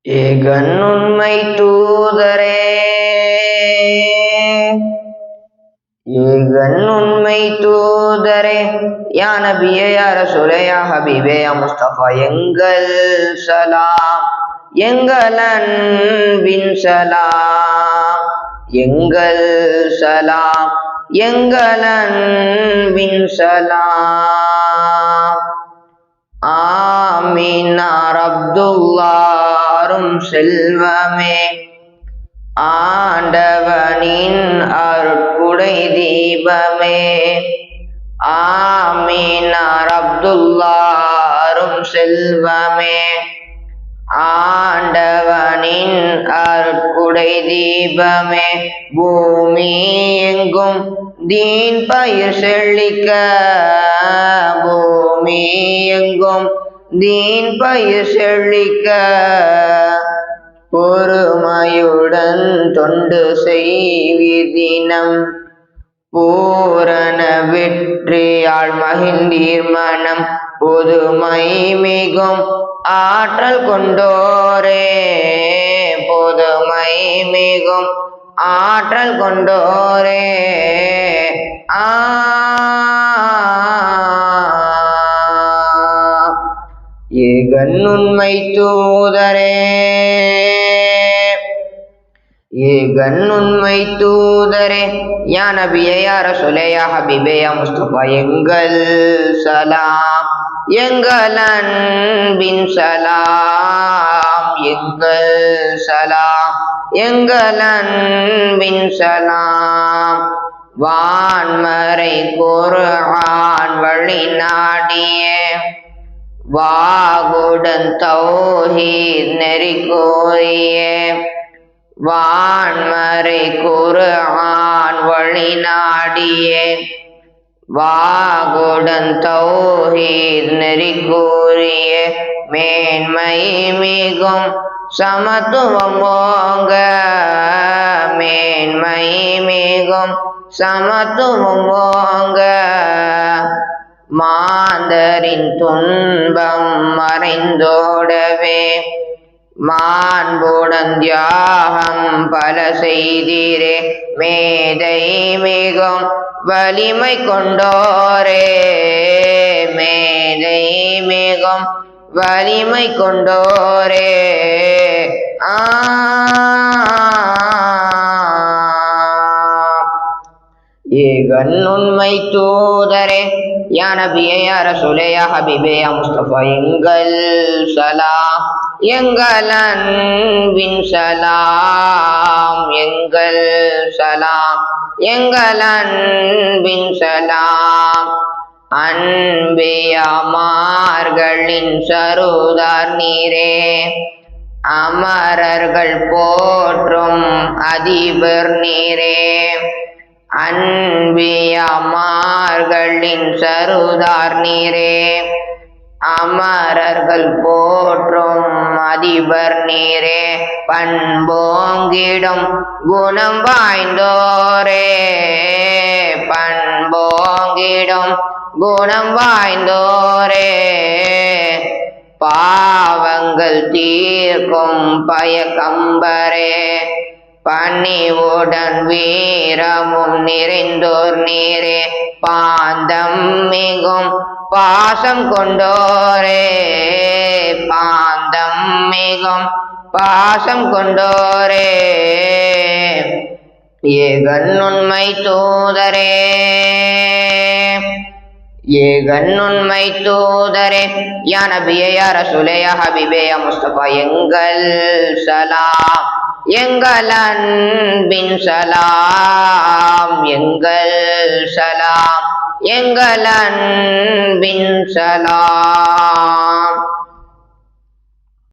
ஏகன்னுண்மை தூதரே, ஏகன்னுண்மை தூதரே, யா நபியே, யா ரசூலே, யா ஹபீபே, யா முஸ்தபா, எங்கள் சலாம், எங்கள் அன்பின் சலாம், எங்கள் சலாம், எங்கள் அன்பின் சலாம். ஆமீனார் அப்துல்லாரும் செல்வமே, ஆண்டவனின் அருட்குடை தீபமே. ஆமீனார் அப்துல்லாரும் செல்வமே, ஆண்டவனின் அருட்குடை தீபமே. பூமி எங்கும் தீன் பயிர் செழிக்க, பூமி எங்கும் தீன் பயிர் செழிக்க, பொறுமையுடன் தொண்டு செய்வீர் தினம், பூரண வெற்றியால் மகிழ்ந்தீர் மனம். பொதுமை மிகும் ஆற்றல் கொண்டோரே, பொதுமை மிகும் ஆற்றல் கொண்டோரே. ஏகன்னுண்மை தூதரே, ஏகன்னுண்மை தூதரே, யா நபியே, யா ரசூலே, யா ஹபீபே, யா முஸ்தபா, எங்கள் சலாம், எங்கள் அன்பின் சலாம், எங்கள் சலாம், எங்கள் அன்பின் சலாம். வான்மறை குர்ஆன் வழி நாடிய, வாகுடன் தௌஹீத் நெறி கோரிய, வான்மறை குர்ஆன் வழி நாடிய, வாகுடன் தௌஹீத் நெறி கூறிய. மேன்மை மிகும் சமத்துவம் ஓங்க, மேன்மை மிகும் சமத்துவம் ஓங்க. மாந்தரின் துன்பம் மறைந்தோடவே, மாண்புடன் தியாகம் பல செய்தீரே. மேதை மிகும் வலிமை கொண்டோரே, மேதை மிகும் வலிமை கொண்டோரே. ஏகன்னுண்மை தூதரே, யா நபியே, யா ரசூலே, யா ஹபீபே, யா முஸ்தபா, எங்கள் சலாம், எங்கள் அன்பின் சலாம், எங்கள் சலாம், எங்கள் அன்பின் சலாம். அன்பியாமார்களின் சருதார் நீரே, அமரர்கள் போற்றும் அதிபர் நீரே. அன்பியாமார்களின் சருதார் நீரே, அமரர்கள் போற்றும் அதிபர் நீரே. பண்போங்கிடும் குணம் வாய்ந்தோரே, பண்போங்கிடும் குணம் வாய்ந்தோரே. பாவங்கள் தீர்க்கும் பயக்கம்பரே, பணிவுடன் வீரமும் நிறைந்தோர் நீரே. பாந்தம் மிகும் பாசம் கொண்டோரே, பாந்தம் மிகும் பாசம் கொண்டோரே. ஏகன்னுண்மை தூதரே, ஏகன்னுண்மை தூதரே, யா நபியே, யா ரசூலே, யா ஹபீபே, யா முஸ்தபா, எங்கள் சலாம், எங்கள் அன்பின் சலாம், எங்கள் சலாம், எங்கள் அன்பின் சலாம்.